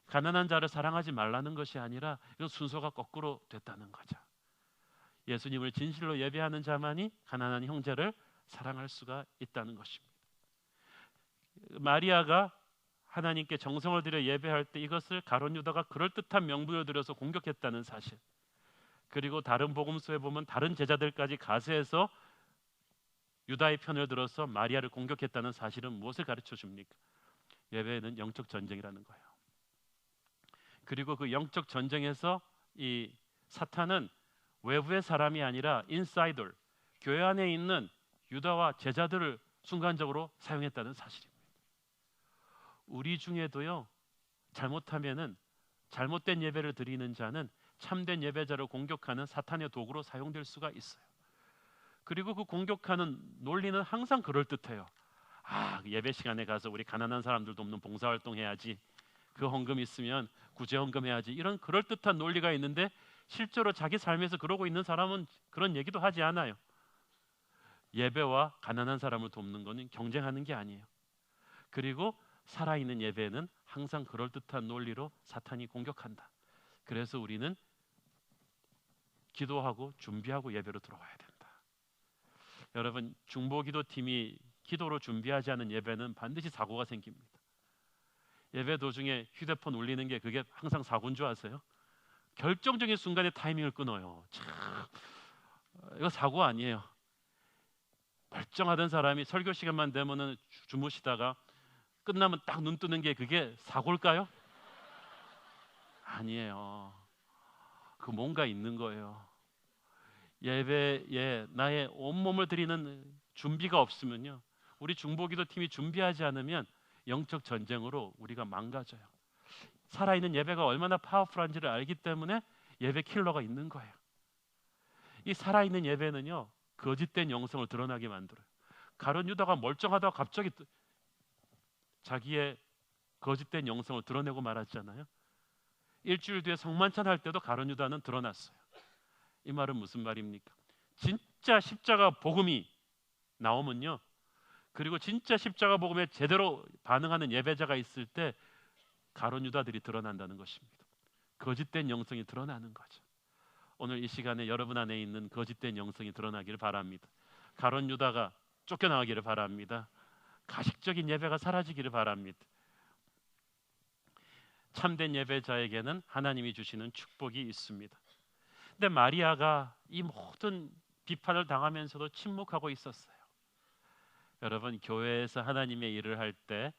가난한 자를 사랑하지 말라는 것이 아니라 이건 순서가 거꾸로 됐다는 거죠. 예수님을 진실로 예배하는 자만이 가난한 형제를 사랑할 수가 있다는 것입니다. 마리아가 하나님께 정성을 들여 예배할 때 이것을 가룟 유다가 그럴듯한 명분을 들여서 공격했다는 사실, 그리고 다른 복음서에 보면 다른 제자들까지 가세해서 유다의 편을 들어서 마리아를 공격했다는 사실은 무엇을 가르쳐 줍니까? 예배는 영적 전쟁이라는 거예요. 그리고 그 영적 전쟁에서 이 사탄은 외부의 사람이 아니라 인사이더, 교회 안에 있는 유다와 제자들을 순간적으로 사용했다는 사실입니다. 우리 중에도요, 잘못하면은 잘못된 예배를 드리는 자는 참된 예배자를 공격하는 사탄의 도구로 사용될 수가 있어요. 그리고 그 공격하는 논리는 항상 그럴듯해요. 예배 시간에 가서 우리 가난한 사람들 돕는 봉사활동 해야지, 그 헌금 있으면 구제 헌금 해야지, 이런 그럴듯한 논리가 있는데 실제로 자기 삶에서 그러고 있는 사람은 그런 얘기도 하지 않아요. 예배와 가난한 사람을 돕는 것은 경쟁하는 게 아니에요. 그리고 살아있는 예배는 항상 그럴듯한 논리로 사탄이 공격한다. 그래서 우리는 기도하고 준비하고 예배로 들어와야 된다. 여러분, 중보기도팀이 기도로 준비하지 않은 예배는 반드시 사고가 생깁니다. 예배 도중에 휴대폰 울리는 게 그게 항상 사고인 줄 아세요? 결정적인 순간에 타이밍을 끊어요. 참, 이거 사고 아니에요. 멀쩡하던 사람이 설교 시간만 되면은 주무시다가 끝나면 딱 눈 뜨는 게 그게 사고일까요? 아니에요. 그 뭔가 있는 거예요. 예배에 나의 온몸을 드리는 준비가 없으면요, 우리 중보기도팀이 준비하지 않으면 영적 전쟁으로 우리가 망가져요. 살아있는 예배가 얼마나 파워풀한지를 알기 때문에 예배 킬러가 있는 거예요. 이 살아있는 예배는요, 거짓된 영성을 드러나게 만들어요. 가룟 유다가 멀쩡하다가 갑자기 자기의 거짓된 영성을 드러내고 말았잖아요. 일주일 뒤에 성만찬 할 때도 가룟 유다는 드러났어요. 이 말은 무슨 말입니까? 진짜 십자가 복음이 나오면요, 그리고 진짜 십자가 복음에 제대로 반응하는 예배자가 있을 때 가룟 유다들이 드러난다는 것입니다. 거짓된 영성이 드러나는 거죠. 오늘 이 시간에 여러분 안에 있는 거짓된 영성이 드러나기를 바랍니다. 가룟 유다가 쫓겨나가기를 바랍니다. 가식적인 예배가 사라지기를 바랍니다. 참된 예배자에게는 하나님이 주시는 축복이 있습니다. 근데 마리아가 이 모든 비판을 당하면서도 침묵하고 있었어요. 여러분, 교회에서 하나님의 일을 할 때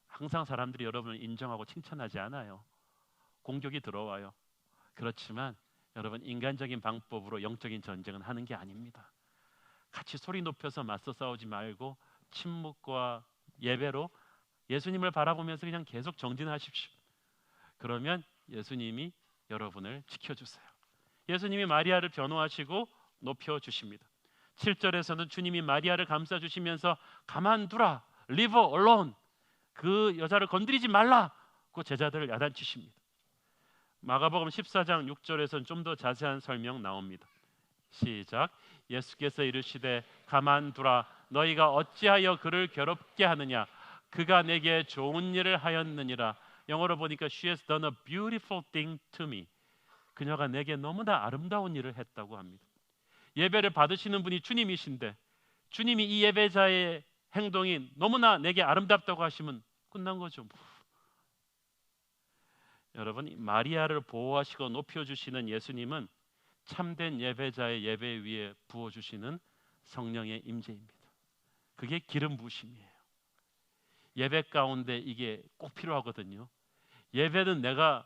항상 사람들이 여러분을 인정하고 칭찬하지 않아요. 공격이 들어와요. 그렇지만 여러분, 인간적인 방법으로 영적인 전쟁은 하는 게 아닙니다. 같이 소리 높여서 맞서 싸우지 말고 침묵과 예배로 예수님을 바라보면서 그냥 계속 정진하십시오. 그러면 예수님이 여러분을 지켜주세요. 예수님이 마리아를 변호하시고 높여주십니다. 7절에서는 주님이 마리아를 감싸주시면서 가만두라, leave her alone, 그 여자를 건드리지 말라고 제자들을 야단치십니다. 마가복음 14장 6절에서는 좀 더 자세한 설명 나옵니다. 시작. 예수께서 이르시되 가만두라, 너희가 어찌하여 그를 괴롭게 하느냐, 그가 내게 좋은 일을 하였느니라. 영어로 보니까 She has done a beautiful thing to me. 그녀가 내게 너무나 아름다운 일을 했다고 합니다. 예배를 받으시는 분이 주님이신데 주님이 이 예배자의 행동이 너무나 내게 아름답다고 하시면 끝난 거죠. 여러분, 마리아를 보호하시고 높여주시는 예수님은 참된 예배자의 예배 위에 부어주시는 성령의 임재입니다. 그게 기름 부으심이에요. 예배 가운데 이게 꼭 필요하거든요. 예배는 내가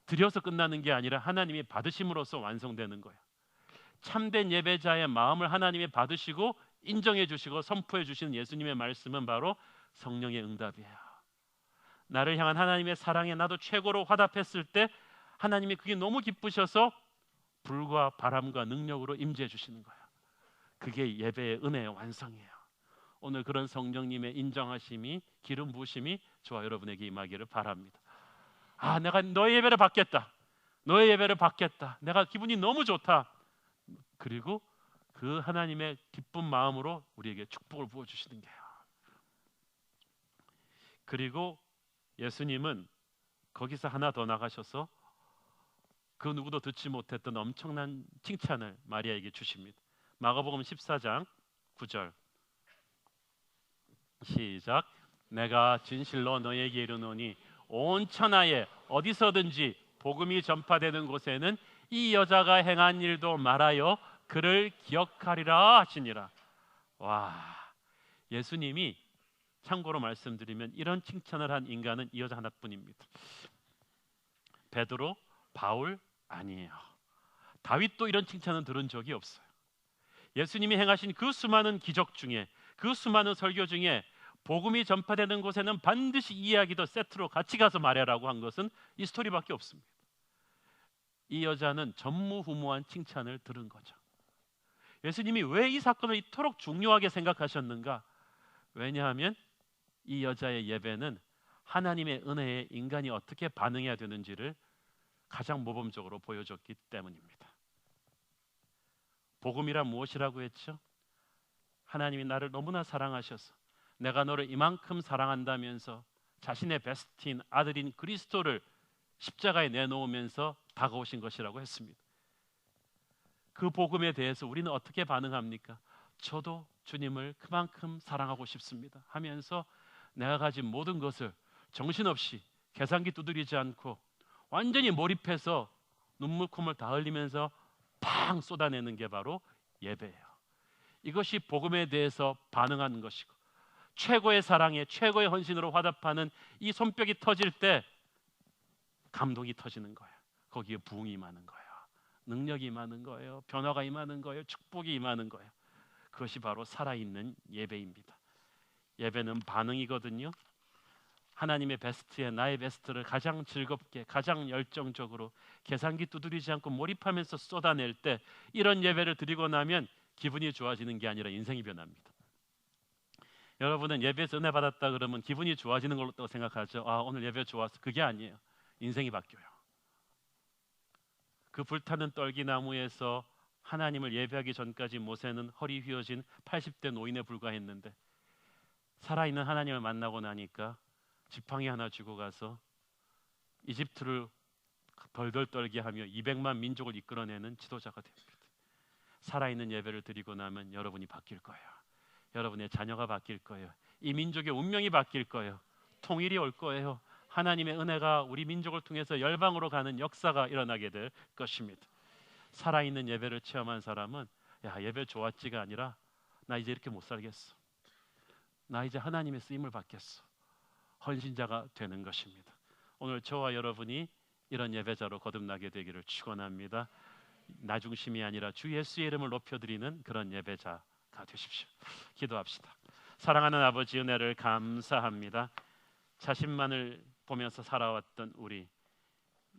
드려서 끝나는 게 아니라 하나님이 받으심으로써 완성되는 거예요. 참된 예배자의 마음을 하나님이 받으시고 인정해 주시고 선포해 주시는 예수님의 말씀은 바로 성령의 응답이에요. 나를 향한 하나님의 사랑에 나도 최고로 화답했을 때 하나님이 그게 너무 기쁘셔서 불과 바람과 능력으로 임재해 주시는 거예요. 그게 예배의 은혜의 완성이에요. 오늘 그런 성령님의 인정하심이, 기름 부으심이 저와 여러분에게 임하기를 바랍니다. 아, 내가 너의 예배를 받겠다. 너의 예배를 받겠다. 내가 기분이 너무 좋다. 그리고 그 하나님의 기쁜 마음으로 우리에게 축복을 부어주시는 거예요. 그리고 예수님은 거기서 하나 더 나가셔서 그 누구도 듣지 못했던 엄청난 칭찬을 마리아에게 주십니다. 마가복음 14장 9절 시작. 내가 진실로 너에게 이르노니 온 천하에 어디서든지 복음이 전파되는 곳에는 이 여자가 행한 일도 말하여 그를 기억하리라 하시니라. 와, 예수님이 참고로 말씀드리면 이런 칭찬을 한 인간은 이 여자 하나뿐입니다. 베드로, 바울 아니에요. 다윗도 이런 칭찬은 들은 적이 없어요. 예수님이 행하신 그 수많은 기적 중에, 그 수많은 설교 중에 복음이 전파되는 곳에는 반드시 이 이야기도 세트로 같이 가서 말해라고 한 것은 이 스토리밖에 없습니다. 이 여자는 전무후무한 칭찬을 들은 거죠. 예수님이 왜 이 사건을 이토록 중요하게 생각하셨는가? 왜냐하면 이 여자의 예배는 하나님의 은혜에 인간이 어떻게 반응해야 되는지를 가장 모범적으로 보여줬기 때문입니다. 복음이란 무엇이라고 했죠? 하나님이 나를 너무나 사랑하셔서 내가 너를 이만큼 사랑한다면서 자신의 베스트인 아들인 그리스도를 십자가에 내놓으면서 다가오신 것이라고 했습니다. 그 복음에 대해서 우리는 어떻게 반응합니까? 저도 주님을 그만큼 사랑하고 싶습니다 하면서 내가 가진 모든 것을 정신없이 계산기 두드리지 않고 완전히 몰입해서 눈물콧물 다 흘리면서 팡 쏟아내는 게 바로 예배예요. 이것이 복음에 대해서 반응하는 것이고, 최고의 사랑에 최고의 헌신으로 화답하는 이 손뼉이 터질 때 감동이 터지는 거예요. 거기에 부흥이 임하는 거예요. 능력이 임하는 거예요. 변화가 임하는 거예요. 축복이 임하는 거예요. 그것이 바로 살아있는 예배입니다. 예배는 반응이거든요. 하나님의 베스트에 나의 베스트를 가장 즐겁게, 가장 열정적으로 계산기 두드리지 않고 몰입하면서 쏟아낼 때, 이런 예배를 드리고 나면 기분이 좋아지는 게 아니라 인생이 변합니다. 여러분은 예배에서 은혜 받았다 그러면 기분이 좋아지는 걸로 또 생각하죠. 아, 오늘 예배 좋았어. 그게 아니에요. 인생이 바뀌어요. 그 불타는 떨기나무에서 하나님을 예배하기 전까지 모세는 허리 휘어진 80대 노인에 불과했는데 살아있는 하나님을 만나고 나니까 지팡이 하나 쥐고 가서 이집트를 덜덜 떨게 하며 200만 민족을 이끌어내는 지도자가 됩니다. 살아있는 예배를 드리고 나면 여러분이 바뀔 거예요. 여러분의 자녀가 바뀔 거예요. 이 민족의 운명이 바뀔 거예요. 통일이 올 거예요. 하나님의 은혜가 우리 민족을 통해서 열방으로 가는 역사가 일어나게 될 것입니다. 살아있는 예배를 체험한 사람은 야, 예배 좋았지가 아니라 나 이제 이렇게 못 살겠어. 나 이제 하나님의 쓰임을 받겠어. 헌신자가 되는 것입니다. 오늘 저와 여러분이 이런 예배자로 거듭나게 되기를 축원합니다. 나 중심이 아니라 주 예수의 이름을 높여드리는 그런 예배자가 되십시오. 기도합시다. 사랑하는 아버지, 은혜를 감사합니다. 자신만을 보면서 살아왔던 우리,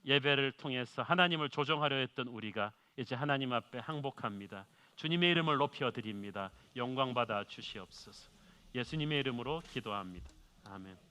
예배를 통해서 하나님을 조정하려 했던 우리가 이제 하나님 앞에 항복합니다. 주님의 이름을 높여드립니다. 영광 받아 주시옵소서. 예수님의 이름으로 기도합니다. 아멘.